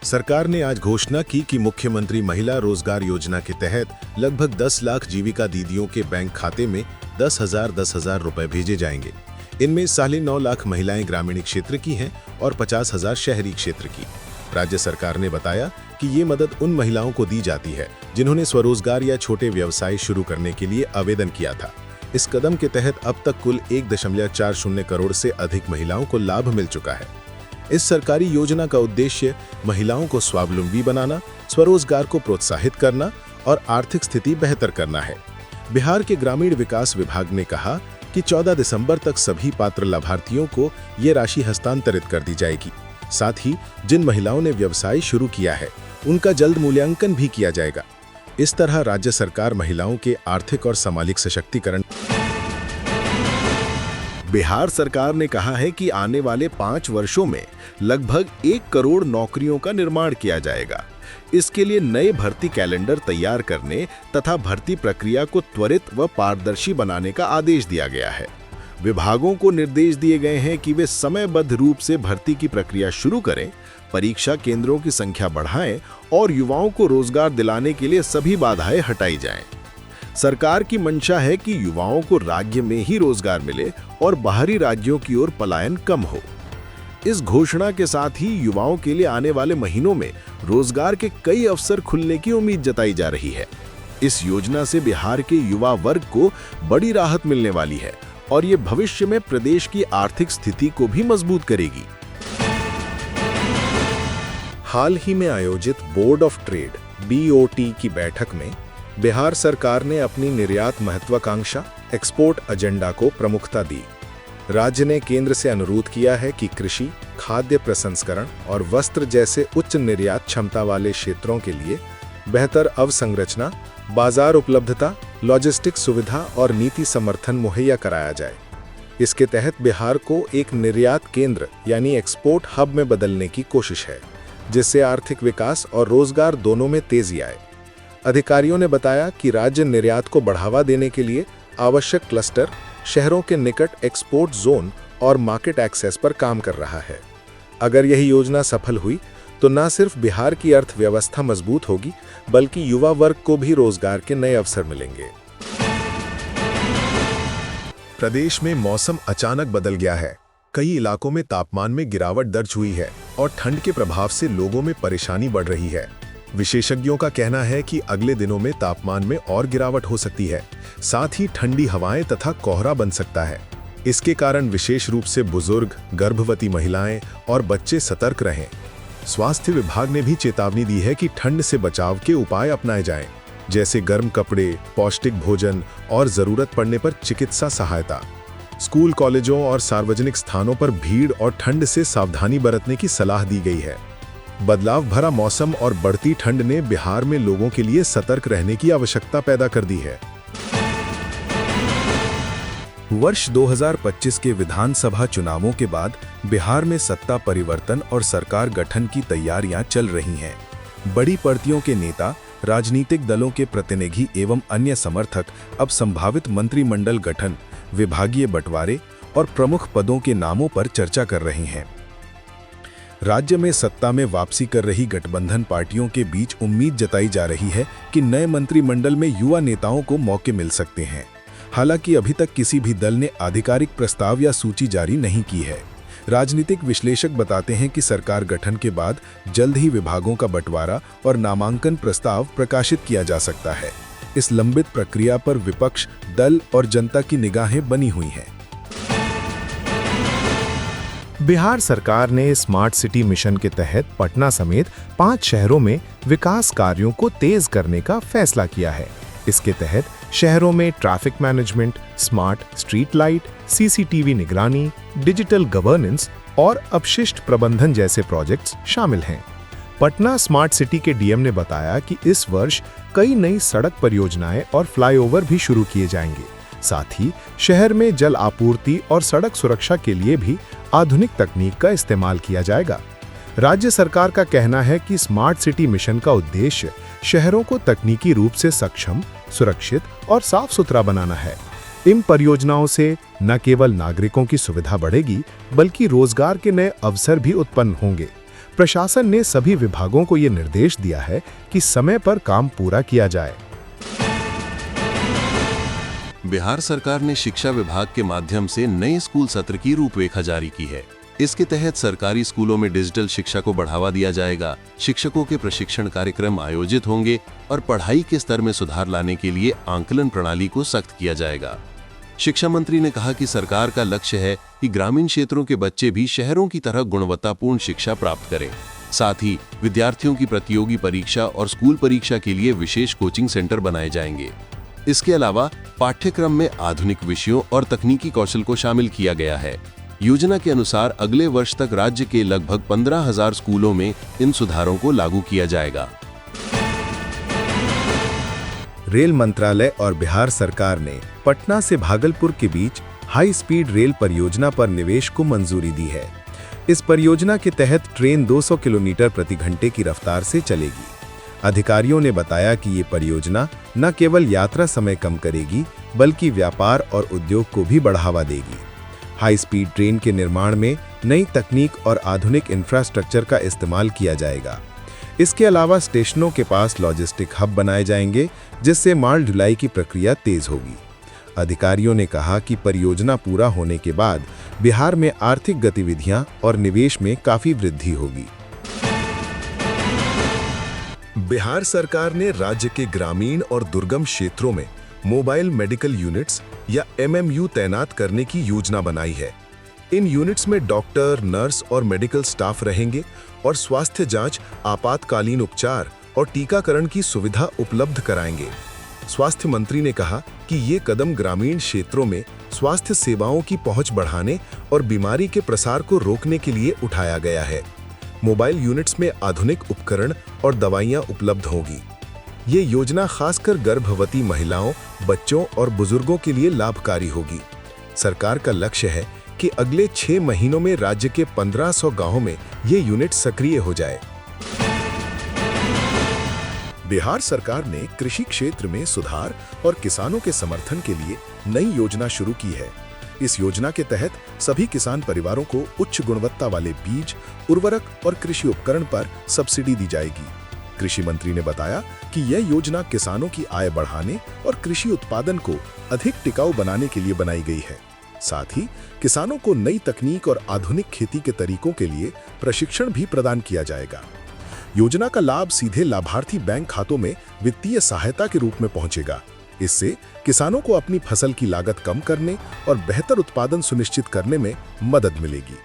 सरकार ने आज घोषणा की कि मुख्यमंत्री महिला रोजगार योजना के तहत लगभग 10 लाख जीविका दीदियों के बैंक खाते में 10,000 रुपए भेजे जाएंगे। इनमें 9.5 लाख महिलाएं ग्रामीण क्षेत्र की हैं और 50,000 शहरी क्षेत्र की। राज्य सरकार ने बताया कि ये मदद उन महिलाओं को दी जाती है जिन्होंने स्वरोजगार या छोटे व्यवसाय शुरू करने के लिए आवेदन किया था। इस कदम के तहत अब तक कुल 1.40 करोड़ से अधिक महिलाओं को लाभ मिल चुका है। इस सरकारी योजना का उद्देश्य महिलाओं को स्वावलंबी बनाना, स्वरोजगार को प्रोत्साहित करना और आर्थिक स्थिति बेहतर करना है। बिहार के ग्रामीण विकास विभाग ने कहा कि 14 दिसंबर तक सभी पात्र लाभार्थियों को ये राशि हस्तांतरित कर दी जाएगी। साथ ही जिन महिलाओं ने व्यवसाय शुरू किया है उनका जल्द मूल्यांकन भी किया जाएगा। इस तरह राज्य सरकार महिलाओं के आर्थिक और सामाजिक सशक्तिकरण। बिहार सरकार ने कहा है कि आने वाले 5 वर्षों में लगभग 1 करोड़ नौकरियों का निर्माण किया जाएगा। इसके लिए नए भर्ती कैलेंडर तैयार करने तथा भर्ती प्रक्रिया को त्वरित व पारदर्शी बनाने का आदेश दिया गया है। विभागों को निर्देश दिए गए हैं कि वे समयबद्ध रूप से भर्ती की प्रक्रिया शुरू करें, परीक्षा केंद्रों की संख्या बढ़ाएं और युवाओं को रोजगार दिलाने के लिए सभी बाधाएं हटाई जाएं। सरकार की मंशा है कि युवाओं को राज्य में ही रोजगार मिले और बाहरी राज्यों की ओर पलायन कम हो। इस घोषणा के साथ ही युवाओं के लिए आने वाले महीनों में रोजगार के कई अवसर खुलने की उम्मीद जताई जा रही है। इस योजना से बिहार के युवा वर्ग को बड़ी राहत मिलने वाली है और ये भविष्य में प्रदेश की आर्थिक स्थिति को भी मजबूत करेगी। हाल ही में आयोजित बोर्ड ऑफ ट्रेड (BOT) की बैठक में बिहार सरकार ने अपनी निर्यात महत्वाकांक्षा एक्सपोर्ट एजेंडा को प्रमुखता दी। राज्य ने केंद्र से अनुरोध किया है कि कृषि, खाद्य प्रसंस्करण और वस्त्र जैसे उच्च निर्यात क्षमता वाले क्षेत्रों के लिए बेहतर अवसंरचना, बाजार उपलब्धता, लॉजिस्टिक सुविधा और नीति समर्थन मुहैया कराया जाए। इसके तहत बिहार को एक निर्यात केंद्र यानी एक्सपोर्ट हब में बदलने की कोशिश है, जिससे आर्थिक विकास और रोजगार दोनों में तेजी आए। अधिकारियों ने बताया कि राज्य निर्यात को बढ़ावा देने के लिए आवश्यक क्लस्टर, शहरों के निकट एक्सपोर्ट जोन और मार्केट एक्सेस पर काम कर रहा है। अगर यही योजना सफल हुई तो न सिर्फ बिहार की अर्थव्यवस्था मजबूत होगी, बल्कि युवा वर्ग को भी रोजगार के नए अवसर मिलेंगे। प्रदेश में मौसम अचानक बदल गया है। कई इलाकों में तापमान में गिरावट दर्ज हुई है और ठंड के प्रभाव से लोगों में परेशानी बढ़ रही है। विशेषज्ञों का कहना है कि अगले दिनों में तापमान में और गिरावट हो सकती है। साथ ही ठंडी हवाएं तथा कोहरा बन सकता है। इसके कारण विशेष रूप से बुजुर्ग, गर्भवती महिलाएं और बच्चे सतर्क रहें। स्वास्थ्य विभाग ने भी चेतावनी दी है कि ठंड से बचाव के उपाय अपनाए जाएं, जैसे गर्म कपड़े, पौष्टिक भोजन और जरूरत पड़ने पर चिकित्सा सहायता। स्कूल, कॉलेजों और सार्वजनिक स्थानों पर भीड़ और ठंड से सावधानी बरतने की सलाह दी गई है। बदलाव भरा मौसम और बढ़ती ठंड ने बिहार में लोगों के लिए सतर्क रहने की आवश्यकता पैदा कर दी है। वर्ष 2025 के विधानसभा चुनावों के बाद बिहार में सत्ता परिवर्तन और सरकार गठन की तैयारियां चल रही हैं। बड़ी पार्टियों के नेता, राजनीतिक दलों के प्रतिनिधि एवं अन्य समर्थक अब संभावित मंत्रिमंडल गठन, विभागीय बंटवारे और प्रमुख पदों के नामों पर चर्चा कर रहे हैं। राज्य में सत्ता में वापसी कर रही गठबंधन पार्टियों के बीच उम्मीद जताई जा रही है कि नए मंत्रिमंडल में युवा नेताओं को मौके मिल सकते हैं। हालांकि अभी तक किसी भी दल ने आधिकारिक प्रस्ताव या सूची जारी नहीं की है। राजनीतिक विश्लेषक बताते हैं कि सरकार गठन के बाद जल्द ही विभागों का बंटवारा और नामांकन प्रस्ताव प्रकाशित किया जा सकता है। इस लंबित प्रक्रिया पर विपक्ष, दल और जनता की निगाहें बनी हुई हैं। बिहार सरकार ने स्मार्ट सिटी मिशन के तहत पटना समेत 5 शहरों में विकास कार्यों को तेज करने का फैसला किया है। इसके तहत शहरों में traffic management, smart street light, CCTV निगरानी, डिजिटल गवर्नेंस और अपशिष्ट प्रबंधन जैसे प्रोजेक्ट्स शामिल हैं। पटना स्मार्ट सिटी के DM ने बताया कि इस वर्ष कई नई सड़क परियोजनाएं और फ्लाईओवर भी शुरू किए जाएंगे। साथ ही शहर में जल आपूर्ति और सड़क सुरक्षा के लिए भी आधुनिक तकनीक का इस्तेमाल किया जाएगा। राज्य सरकार का कहना है कि स्मार्ट सिटी मिशन का उद्देश्य शहरों को तकनीकी रूप से सक्षम, सुरक्षित और साफ सुथरा बनाना है। इन परियोजनाओं से न केवल नागरिकों की सुविधा बढ़ेगी, बल्कि रोजगार के नए अवसर भी उत्पन्न होंगे। प्रशासन ने सभी विभागों को ये निर्देश दिया है कि समय पर काम पूरा किया जाए। बिहार सरकार ने शिक्षा विभाग के माध्यम से नए स्कूल सत्र की रूपरेखा जारी की है। इसके तहत सरकारी स्कूलों में डिजिटल शिक्षा को बढ़ावा दिया जाएगा, शिक्षकों के प्रशिक्षण कार्यक्रम आयोजित होंगे और पढ़ाई के स्तर में सुधार लाने के लिए आंकलन प्रणाली को सख्त किया जाएगा। शिक्षा मंत्री ने कहा कि सरकार का लक्ष्य है कि ग्रामीण क्षेत्रों के बच्चे भी शहरों की तरह गुणवत्तापूर्ण शिक्षा प्राप्त करें। साथ ही विद्यार्थियों की प्रतियोगी परीक्षा और स्कूल परीक्षा के लिए विशेष कोचिंग सेंटर बनाए जाएंगे। इसके अलावा पाठ्यक्रम में आधुनिक विषयों और तकनीकी कौशल को शामिल किया गया है। योजना के अनुसार अगले वर्ष तक राज्य के लगभग 15,000 स्कूलों में इन सुधारों को लागू किया जाएगा। रेल मंत्रालय और बिहार सरकार ने पटना से भागलपुर के बीच हाई स्पीड रेल परियोजना पर निवेश को मंजूरी दी है। इस परियोजना के तहत ट्रेन 200 किलोमीटर प्रति घंटे की रफ्तार से चलेगी। अधिकारियों ने बताया कि ये परियोजना न केवल यात्रा समय कम करेगी, बल्कि व्यापार और उद्योग को भी बढ़ावा देगी। हाई स्पीड ट्रेन के निर्माण में नई तकनीक और आधुनिक इंफ्रास्ट्रक्चर का इस्तेमाल किया जाएगा। इसके अलावा स्टेशनों के पास लॉजिस्टिक हब बनाए जाएंगे, जिससे माल ढुलाई की प्रक्रिया तेज होगी। अधिकारियों ने कहा कि परियोजना पूरा होने के बाद बिहार में आर्थिक गतिविधियां और निवेश में काफी वृद्धि होगी। बिहार सरकार ने राज्य के ग्रामीण और दुर्गम क्षेत्रों में मोबाइल मेडिकल यूनिट्स या MMU तैनात करने की योजना बनाई है। इन यूनिट्स में डॉक्टर, नर्स और मेडिकल स्टाफ रहेंगे और स्वास्थ्य जांच, आपातकालीन उपचार और टीकाकरण की सुविधा उपलब्ध कराएंगे। स्वास्थ्य मंत्री ने कहा कि ये कदम ग्रामीण क्षेत्रों में स्वास्थ्य सेवाओं की पहुंच बढ़ाने और बीमारी के प्रसार को रोकने के लिए उठाया गया है। मोबाइल यूनिट्स में आधुनिक उपकरण और दवाइयां उपलब्ध होगी। ये योजना खासकर गर्भवती महिलाओं, बच्चों और बुजुर्गों के लिए लाभकारी होगी। सरकार का लक्ष्य है कि अगले 6 महीनों में राज्य के 1500 गांवों में ये यूनिट सक्रिय हो जाए। बिहार सरकार ने कृषि क्षेत्र में सुधार और किसानों के समर्थन के लिए नई योजना शुरू की है। इस योजना के तहत सभी किसान परिवारों को उच्च गुणवत्ता वाले बीज, उर्वरक और कृषि उपकरण पर सब्सिडी दी जाएगी। कृषि मंत्री ने बताया कि यह योजना किसानों की आय बढ़ाने और कृषि उत्पादन को अधिक टिकाऊ बनाने के लिए बनाई गई है। साथ ही किसानों को नई तकनीक और आधुनिक खेती के तरीकों के लिए प्रशिक्षण भी प्रदान किया जाएगा। योजना का लाभ सीधे लाभार्थी बैंक खातों में वित्तीय सहायता के रूप में पहुंचेगा। इससे किसानों को अपनी फसल की लागत कम करने और बेहतर उत्पादन सुनिश्चित करने में मदद मिलेगी।